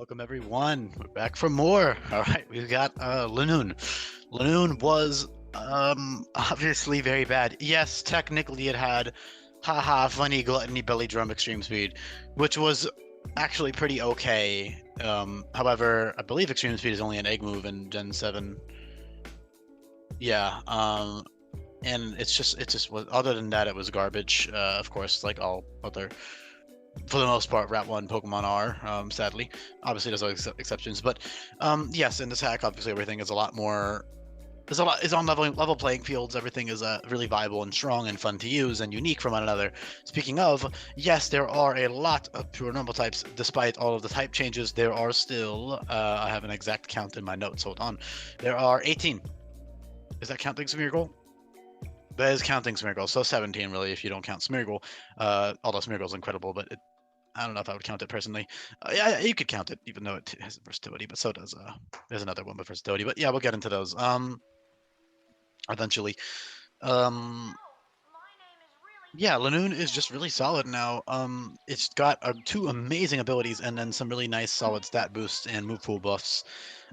Welcome everyone. We're back for more. All right, we've got Linoone. Linoone was obviously very bad. Yes, technically it had haha funny gluttony belly drum extreme speed, which was actually pretty okay. However, I believe extreme speed is only an egg move in Gen 7. Yeah, and it's just other than that it was garbage. Of course, like all other for the most part, Rat 1 Pokemon are, sadly. Obviously, there's always exceptions, but yes, in this hack, obviously, everything is a lot more. Is on level playing fields. Everything is really viable and strong and fun to use and unique from one another. Speaking of, yes, there are a lot of pure normal types. Despite all of the type changes, there are still. I have an exact count in my notes. Hold on. There are 18. Is that counting Smeargle? That is counting Smeargle. So 17, really, if you don't count Smeargle. Although Smeargle's incredible, but I don't know if I would count it personally. Yeah, you could count it, even though it has versatility, but so does there's another one with versatility. But yeah, we'll get into those eventually. Um, yeah, Linoone is just really solid now. It's got two amazing abilities and then some really nice solid stat boosts and move pool buffs.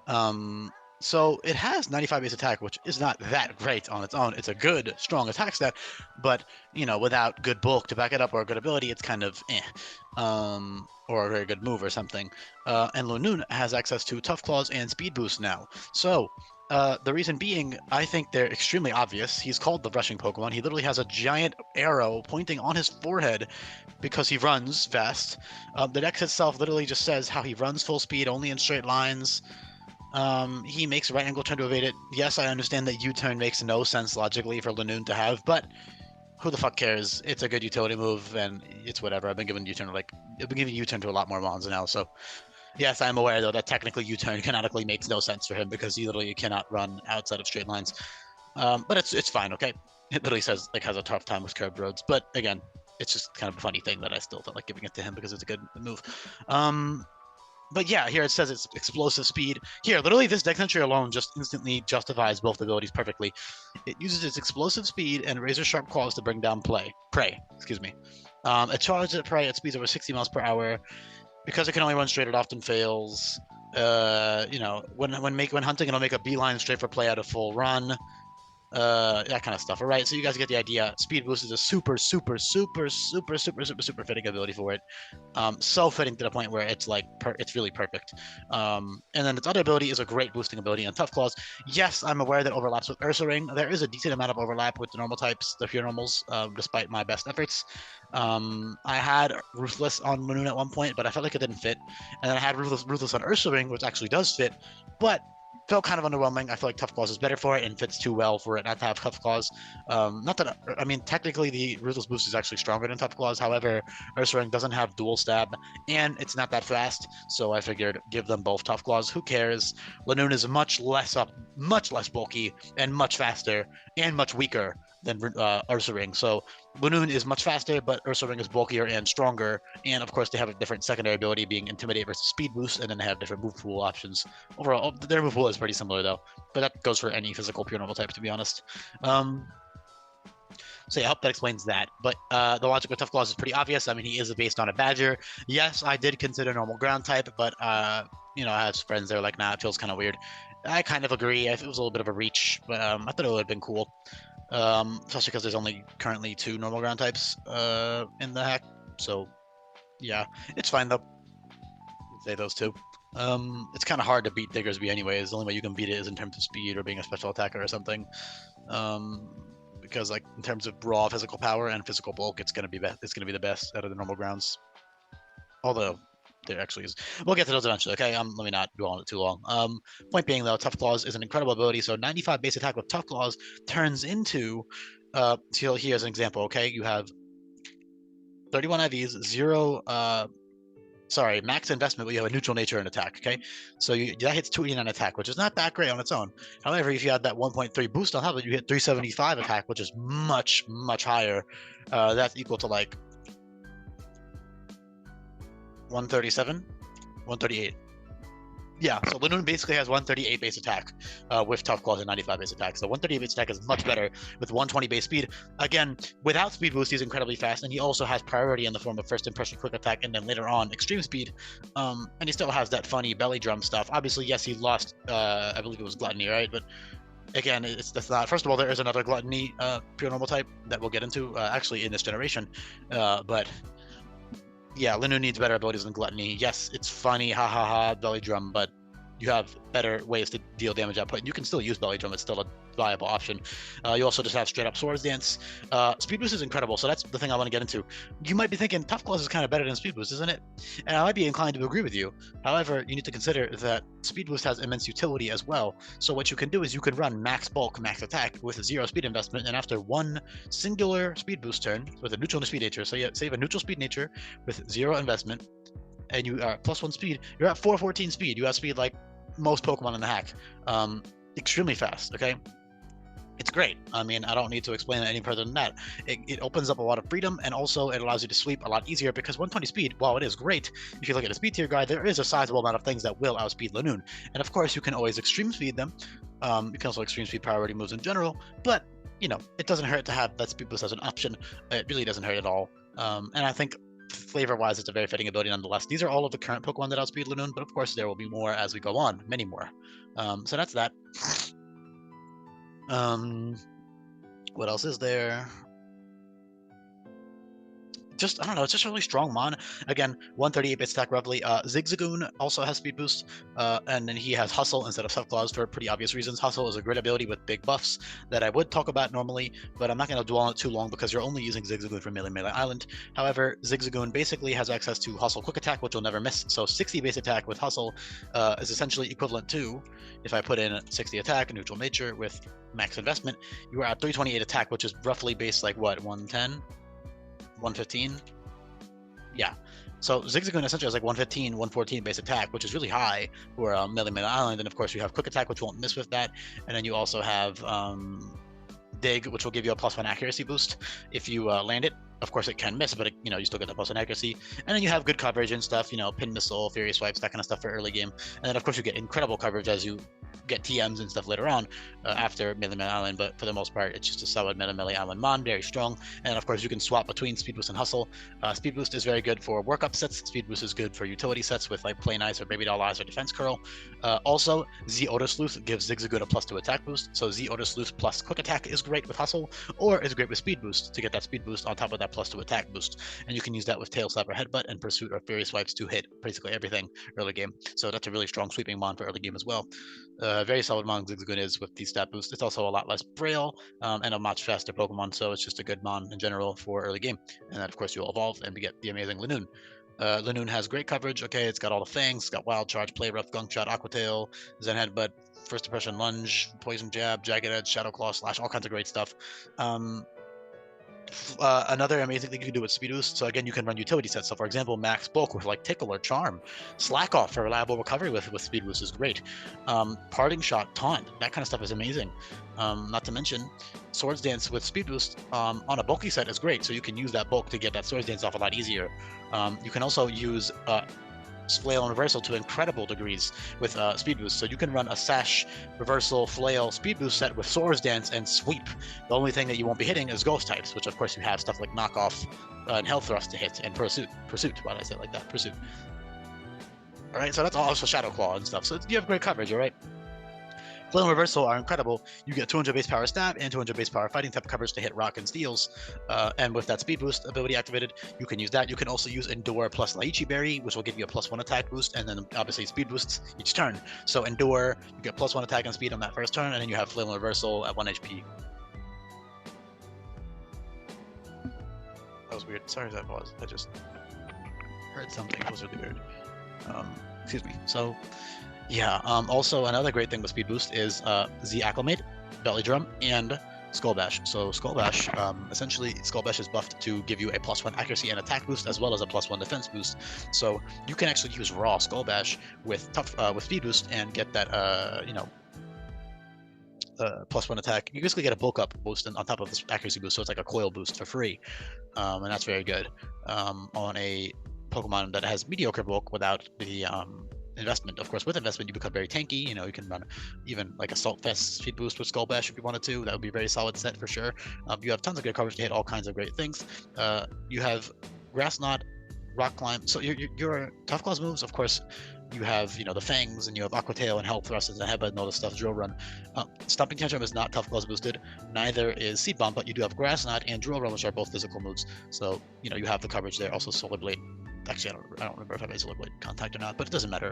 Um, so it has 95 base attack, which is not that great on its own. It's a good, strong attack stat, but without good bulk to back it up or a good ability, it's kind of eh. Or a very good move or something. And Linoone has access to Tough Claws and Speed Boost now. So the reason being, I think they're extremely obvious. He's called the rushing Pokemon. He literally has a giant arrow pointing on his forehead because he runs fast. The dex itself literally just says how he runs full speed only in straight lines. He makes a right angle turn to evade it. Yes, I understand that U-turn makes no sense logically for Linoone to have, but who the fuck cares? It's a good utility move, and it's whatever. I've been giving U-turn to a lot more mons now, so yes, I'm aware though that technically U-turn canonically makes no sense for him because he literally cannot run outside of straight lines. But it's fine, okay? It literally says like has a tough time with curved roads, but again, it's just kind of a funny thing that I still felt like giving it to him because it's a good move. But yeah, here it says it's explosive speed. Here, literally, this dex entry alone just instantly justifies both abilities perfectly. It uses its explosive speed and razor sharp claws to bring down prey. Excuse me. It charges at prey at speeds over 60 miles per hour. Because it can only run straight, it often fails. When hunting, it'll make a beeline straight for play out of full run. That kind of stuff. All right, so you guys get the idea. Speed boost is a super fitting ability for it. So fitting to the point where it's like it's really perfect. And then its other ability is a great boosting ability on Tough Claws. Yes, I'm aware that overlaps with Ursaring. There is a decent amount of overlap with the normal types, the pure normals, despite my best efforts. I had Ruthless on Linoone at one point, but I felt like it didn't fit. And then I had Ruthless on Ursaring, which actually does fit, but felt kind of underwhelming. I feel like Tough Claws is better for it and fits too well for it not to have Tough Claws. Not that I mean, technically the Ruthless boost is actually stronger than Tough Claws. However, Ursaring doesn't have dual stab and it's not that fast, so I figured give them both Tough Claws. Who cares? Linoone is much less bulky and much faster and much weaker than Ursaring. So Linoone is much faster, but Ursaring is bulkier and stronger. And of course, they have a different secondary ability, being Intimidate versus Speed Boost, and then they have different move pool options. Overall, their move pool is pretty similar though, but that goes for any physical pure normal type, to be honest. So yeah, I hope that explains that. But the logic with Tough Claws is pretty obvious. I mean, he is based on a Badger. Yes, I did consider normal ground type, but I have friends that are like, nah, it feels kind of weird. I kind of agree. It was a little bit of a reach, but I thought it would have been cool. Especially because there's only currently 2 normal ground types in the hack. So yeah, it's fine though. Say those 2. It's kind of hard to beat Diggersby anyways. The only way you can beat it is in terms of speed or being a special attacker or something. Because like in terms of raw physical power and physical bulk, it's gonna be the best out of the normal grounds. Although there actually is. We'll get to those eventually, okay? Let me not dwell on it too long. Point being though, Tough Claws is an incredible ability. So 95 base attack with Tough Claws turns into here's an example, okay? You have 31 IVs, 0 max investment, but you have a neutral nature and attack, okay? So that hits 289 attack, which is not that great on its own. However, if you add that 1.3 boost on top of it, you hit 375 attack, which is much higher. That's equal to like 137, 138. Yeah, so Linoone basically has 138 base attack with Tough Claws and 95 base attack. So 138 base attack is much better with 120 base speed. Again, without speed boost, he's incredibly fast, and he also has priority in the form of first impression quick attack, and then later on extreme speed. And he still has that funny belly drum stuff. Obviously, yes, he lost. I believe it was Gluttony, right? But again, that's not. First of all, there is another Gluttony pure normal type that we'll get into actually in this generation, but. Yeah, Linoone needs better abilities than Gluttony. Yes, it's funny, ha ha ha, belly drum, but you have better ways to deal damage output. And you can still use belly drum; it's still a viable option. You also just have straight up swords dance. Speed boost is incredible, so that's the thing I want to get into. You might be thinking Tough Claws is kind of better than speed boost, isn't it? And I might be inclined to agree with you. However, you need to consider that speed boost has immense utility as well. So what you can do is you can run max bulk, max attack with 0 speed investment, and after one singular speed boost turn with a neutral speed nature, so you save a neutral speed nature with 0 investment, and you are +1 speed, you're at 414 speed. You have speed like most Pokemon in the hack. Extremely fast, okay? It's great. I mean, I don't need to explain it any further than that. It opens up a lot of freedom, and also it allows you to sweep a lot easier because 120 speed, while it is great, if you look at the speed tier guide, there is a sizable amount of things that will outspeed Linoone. And of course, you can always extreme speed them. You can also extreme speed priority moves in general, but, you know, it doesn't hurt to have that speed boost as an option. It really doesn't hurt at all. And I think flavor-wise, it's a very fitting ability nonetheless. These are all of the current Pokemon that outspeed Linoone, but of course there will be more as we go on, many more. So that's that. What else is there? Just, I don't know, it's just a really strong mon. Again, 138 base attack roughly. Zigzagoon also has speed boost, and then he has Hustle instead of Tough Claws for pretty obvious reasons. Hustle is a great ability with big buffs that I would talk about normally, but I'm not going to dwell on it too long because you're only using Zigzagoon for Melee Island. However, Zigzagoon basically has access to Hustle Quick Attack, which you'll never miss. So 60 base attack with Hustle is essentially equivalent to, if I put in 60 attack, neutral nature with max investment, you are at 328 attack, which is roughly based like what, 110? 115. Yeah, so Zigzagoon essentially has like 115, 114 base attack, which is really high for Melee Island. And of course you have quick attack, which won't miss with that, and then you also have dig, which will give you a +1 accuracy boost if you land it. Of course it can miss, but you know, you still get the +1 accuracy. And then you have good coverage and stuff, you know, pin missile, furious swipes, that kind of stuff for early game. And then of course you get incredible coverage as you get TMs and stuff later on after Melee Island, but for the most part it's just a solid Melee Island mon, very strong. And of course you can swap between Speed Boost and Hustle. Speed Boost is very good for workup sets. Speed Boost is good for utility sets with like Plain Eyes or Baby Doll Eyes or Defense Curl. Also, Z Odor Sleuth gives Zigzagoon a +2 attack boost, so Z Odor Sleuth plus quick attack is great with Hustle, or is great with Speed Boost to get that Speed Boost on top of that +2 attack boost. And you can use that with Tail Slap or Headbutt and Pursuit or Furious Swipes to hit basically everything early game. So that's a really strong sweeping mon for early game as well. Very solid mon Zigzagoon is with these stat boosts. It's also a lot less braille and a much faster Pokemon, so it's just a good mon in general for early game. And then of course you'll evolve and we get the amazing Linoone. Linoone has great coverage. Okay, it's got all the fangs, it's got Wild Charge, Play Rough, Gunk Shot, Aqua Tail, Zen Headbutt, First Impression Lunge, Poison Jab, Jagged Edge, Shadow Claw, Slash, all kinds of great stuff. Another amazing thing you can do with Speed Boost, so again you can run utility sets. So for example, Max Bulk with like Tickle or Charm, Slack Off for reliable recovery with Speed Boost is great. Parting Shot, Taunt, that kind of stuff is amazing. Not to mention Swords Dance with Speed Boost on a bulky set is great, so you can use that bulk to get that Swords Dance off a lot easier. You can also use Flail and Reversal to incredible degrees with Speed Boost. So you can run a Sash, Reversal, Flail, Speed Boost set with Swords Dance and Sweep. The only thing that you won't be hitting is Ghost types, which of course you have stuff like Knockoff and Health Thrust to hit, and Pursuit. Why did I say it like that? Pursuit. Alright, so that's also Shadow Claw and stuff. So you have great coverage, alright? Flail and Reversal are incredible. You get 200 base power stab and 200 base power fighting type coverage to hit rock and steels. And with that Speed Boost ability activated, you can use that. You can also use Endure plus Lychee Berry, which will give you a +1 attack boost, and then obviously Speed Boosts each turn. So Endure, you get +1 attack and speed on that first turn, and then you have Flail and Reversal at 1 HP. That was weird. Sorry if that was. I just heard something. It was really weird. Excuse me. So yeah, also another great thing with Speed Boost is Z Acclimate, Belly Drum, and Skull Bash. So Skull Bash, essentially Skull Bash is buffed to give you a +1 accuracy and attack boost as well as a +1 defense boost. So you can actually use raw Skull Bash with Speed Boost and get that +1 attack. You basically get a bulk up boost on top of this accuracy boost, so it's like a coil boost for free, and that's very good on a Pokemon that has mediocre bulk without the investment. Of course, with investment, you become very tanky. You know, you can run even like Assault Vest, Speed Boost with Skull Bash if you wanted to. That would be a very solid set for sure. You have tons of good coverage to hit all kinds of great things. You have Grass Knot, Rock Climb. So your Tough Claws moves, of course, you have, you know, the Fangs, and you have Aqua Tail and Help Thrust and Headbutt and all this stuff, Drill Run. Stomping Tantrum is not Tough Claws boosted, neither is Seed Bomb, but you do have Grass Knot and Drill Run, which are both physical moves. So, you know, you have the coverage there. Also Solar Blade. Actually, I don't remember if I made Solar Blade contact or not, but it doesn't matter.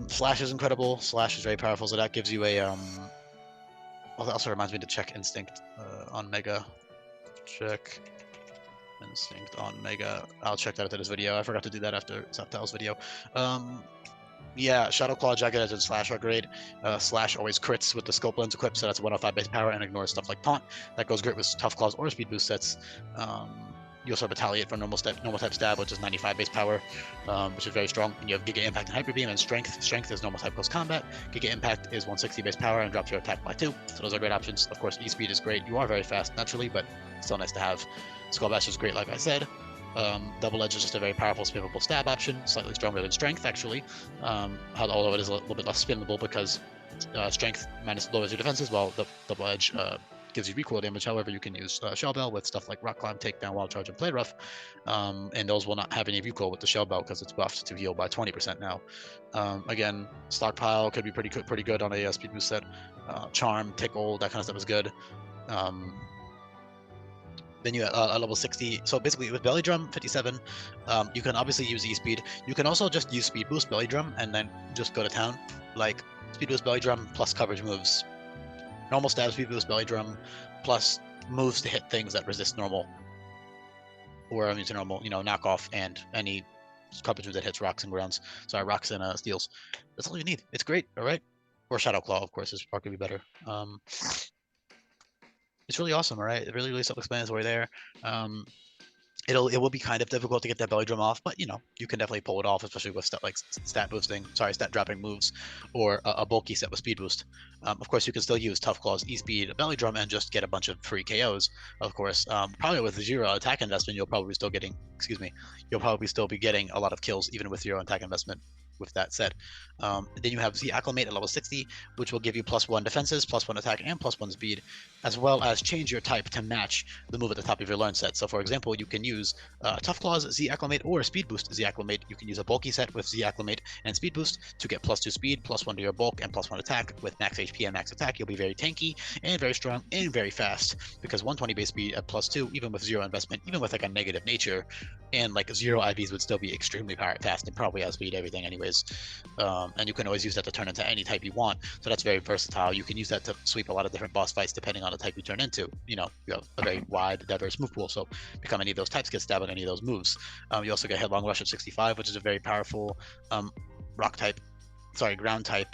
Slash is incredible. Slash is very powerful, so that gives you a well, that also reminds me to check Instinct on Mega. Check Instinct on Mega. I'll check that after this video. I forgot to do that after Subtile's video. Yeah, Shadow Claw, Jagged Edge, and Slash are great. Slash always crits with the Scope Lens equipped, so that's 105 base power and ignores stuff like Taunt. That goes great with Tough Claws or Speed Boost sets. You also have Retaliate for normal type stab, which is 95 base power, which is very strong. And you have Giga Impact and Hyper Beam, and Strength. Strength is normal type close combat. Giga Impact is 160 base power and drops your attack by 2. So those are great options. Of course, E-Speed is great. You are very fast naturally, but still nice to have. Skull Bash is great, like I said. Double Edge is just a very powerful spinnable stab option, slightly stronger than Strength actually, although it is a little bit less spinnable because Strength minus lowers your defenses, while the Double Edge gives you recoil damage. However, you can use Shell Bell with stuff like Rock Climb, Takedown, Wild Charge, and Play Rough, and those will not have any recoil with the Shell Bell because it's buffed to heal by 20% now. Again, Stockpile could be pretty good on a Speed Boost set. Charm, Tickle, that kind of stuff is good. Then you at level 60. So basically with Belly Drum 57, you can obviously use E-Speed. You can also just use Speed Boost Belly Drum and then just go to town. Like Speed Boost Belly Drum plus coverage moves. Normal stab, Speed Boost Belly Drum plus moves to hit things that resist normal. Or I mean to normal, you know, knockoff and any coverage move that hits rocks and grounds. Sorry, rocks and steels. That's all you need. It's great, alright? Or Shadow Claw, of course, is probably better. It's really awesome, all right? Really, really self-explanatory there. It will be kind of difficult to get that Belly Drum off, but you know, you can definitely pull it off, especially with stuff like stat dropping moves, or a bulky set with Speed Boost. Of course, you can still use Tough Claws, E-Speed, Belly Drum, and just get a bunch of free KOs. Of course, probably with 0 attack investment, you'll probably still be getting a lot of kills even with 0 attack investment. With that said, then you have Z Acclimate at level 60, which will give you +1 defenses, +1 attack, and +1 speed, as well as change your type to match the move at the top of your learn set. So for example, you can use Tough Claws, Z Acclimate, or Speed Boost Z Acclimate. You can use a bulky set with Z Acclimate and Speed Boost to get +2 speed, +1 to your bulk, and +1 attack. With max HP and max attack, you'll be very tanky and very strong and very fast, because 120 base speed at +2, even with 0 investment, even with like a negative nature, and like 0 IVs would still be extremely fast and probably outspeed everything anyways. And you can always use that to turn into any type you want, so that's very versatile. You can use that to sweep a lot of different boss fights depending on the type you turn into. You know, you have a very wide, diverse move pool, so become any of those types, get stabbed on any of those moves. You also get Headlong Rush at 65, which is a very powerful ground type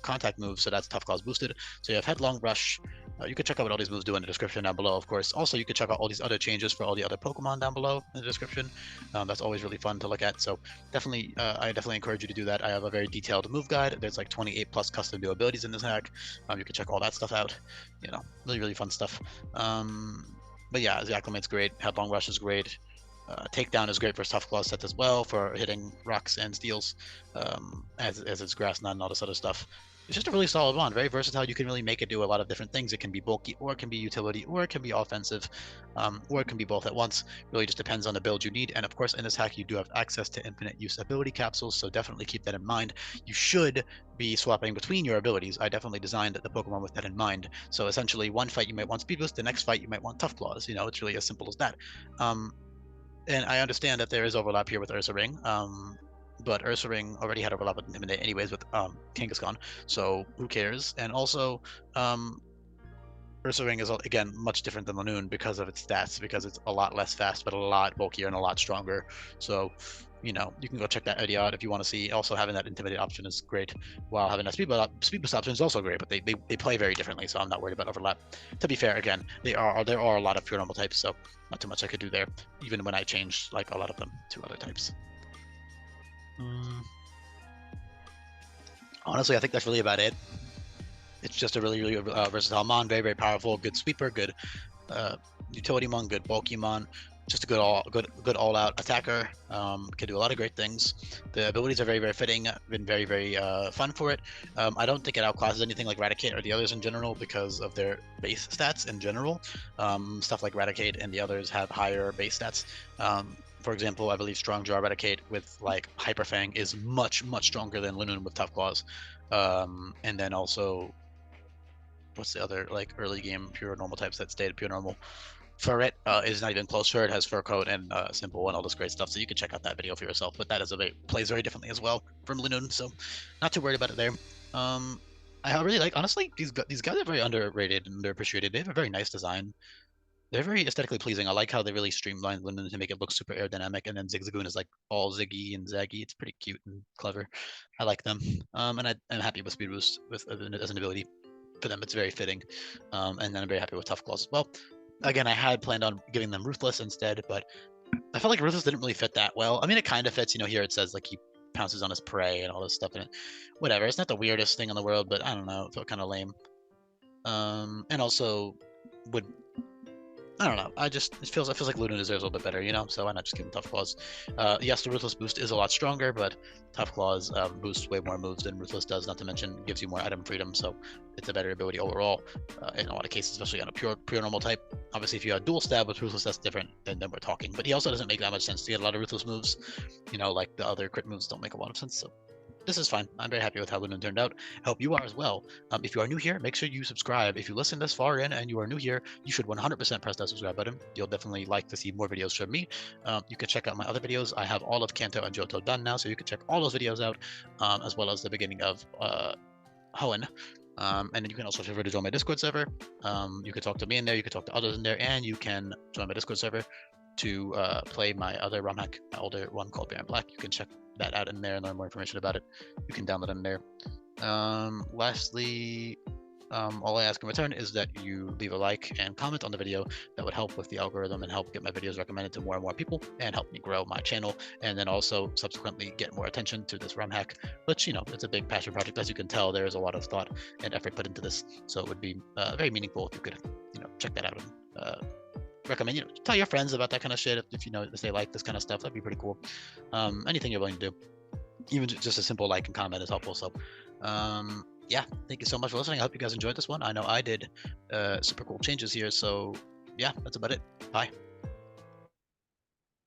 contact move, so that's Tough Claws boosted. So you have Headlong Rush. You can check out what all these moves do in the description down below, of course. Also, you can check out all these other changes for all the other Pokemon down below in the description. That's always really fun to look at, so definitely, I definitely encourage you to do that. I have a very detailed move guide. There's like 28 plus custom new abilities in this hack. You can check all that stuff out. You know, really, really fun stuff. But yeah, the Acclimate's great. Headlong Rush is great. Takedown is great for Tough Claw sets as well, for hitting rocks and steels, as it's Grass Knot and all this other stuff. It's just a really solid one, very versatile. You can really make it do a lot of different things. It can be bulky, or it can be utility, or it can be offensive, or it can be both at once. Really just depends on the build you need. And of course, in this hack, you do have access to infinite use ability capsules, so definitely keep that in mind. You should be swapping between your abilities. I definitely designed the Pokemon with that in mind. So essentially, one fight you might want Speed Boost, the next fight you might want Tough Claws. You know, it's really as simple as that. And I understand that there is overlap here with Ursaring, but Ursaring already had overlap with Intimidate anyways with Kangaskhan, so who cares? And also, Ursaring is, again, much different than Linoone because of its stats, because it's a lot less fast, but a lot bulkier and a lot stronger. So, you know, you can go check that video out if you want to see. Also, having that Intimidate option is great, while having that Speed Boost option is also great, but they play very differently, so I'm not worried about overlap. To be fair, again, there are a lot of pure normal types, so not too much I could do there, even when I changed like a lot of them to other types. Honestly, I think that's really about it. It's just a really, really versatile mon, very, very powerful, good sweeper, good utility mon, good bulky mon. just a good all out attacker. Can do a lot of great things. The abilities are very, very fitting. Been very, very fun for it. I don't think it outclasses anything like Raticate or the others in general because of their base stats in general. Stuff like Raticate and the others have higher base stats. For example, I believe Strong Jaw Raticate with like Hyper Fang is much, much stronger than Linoone with Tough Claws. And then also, what's the other like early game pure normal types that stayed pure normal? Furret is not even close. Furret has Fur Coat and Simple and all this great stuff, so you can check out that video for yourself. But that is plays very differently as well from Linoone, so not too worried about it there. I really like, honestly, these guys are very underrated and underappreciated. They have a very nice design. They're very aesthetically pleasing. I like how they really streamlined Linoone to make it look super aerodynamic, and then Zigzagoon is like all ziggy and zaggy. It's pretty cute and clever. I like them, and I'm happy with Speed Boost with as an ability for them. It's very fitting, and then I'm very happy with Tough Claws as well. Again, I had planned on giving them Ruthless instead, but I felt like Ruthless didn't really fit that well. I mean, it kind of fits. Here it says like he pounces on his prey and all this stuff in it. Whatever. It's not the weirdest thing in the world, but I don't know. It felt kind of lame. And also would I don't know. It feels like Linoone deserves a little bit better, So why not just give him Tough Claws? Yes, the Ruthless boost is a lot stronger, but Tough Claws boosts way more moves than Ruthless does. Not to mention, gives you more item freedom, so it's a better ability overall. In a lot of cases, especially on a pure normal type. Obviously, if you have dual stab with Ruthless, that's different. Then we're talking. But he also doesn't make that much sense to get a lot of Ruthless moves. Like the other crit moves don't make a lot of sense. So this is fine. I'm very happy with how Linoone turned out. I hope you are as well. If you are new here, make sure you subscribe. If you listen this far in and you are new here, you should 100% press that subscribe button. You'll definitely like to see more videos from me. You can check out my other videos. I have all of Kanto and Johto done now, so you can check all those videos out, as well as the beginning of Hoenn. And then you can also feel free to join my Discord server. You can talk to me in there, you can talk to others in there, and you can join my Discord server to play my other ROM hack, my older one called Baron Black. You can check that out in there and learn more information about it. You can download it in there. Lastly, all I ask in return is that you leave a like and comment on the video. That would help with the algorithm and help get my videos recommended to more and more people and help me grow my channel, and then also subsequently get more attention to this ROM hack, which, it's a big passion project. As you can tell, there is a lot of thought and effort put into this, so it would be very meaningful if you could check that out and recommend, tell your friends about that kind of shit if they like this kind of stuff. That'd be pretty cool. Anything you're willing to do, even just a simple like and comment is helpful. So yeah, thank you so much for listening. I hope you guys enjoyed this one. I know I did. Super cool changes here. So yeah, that's about it. Bye.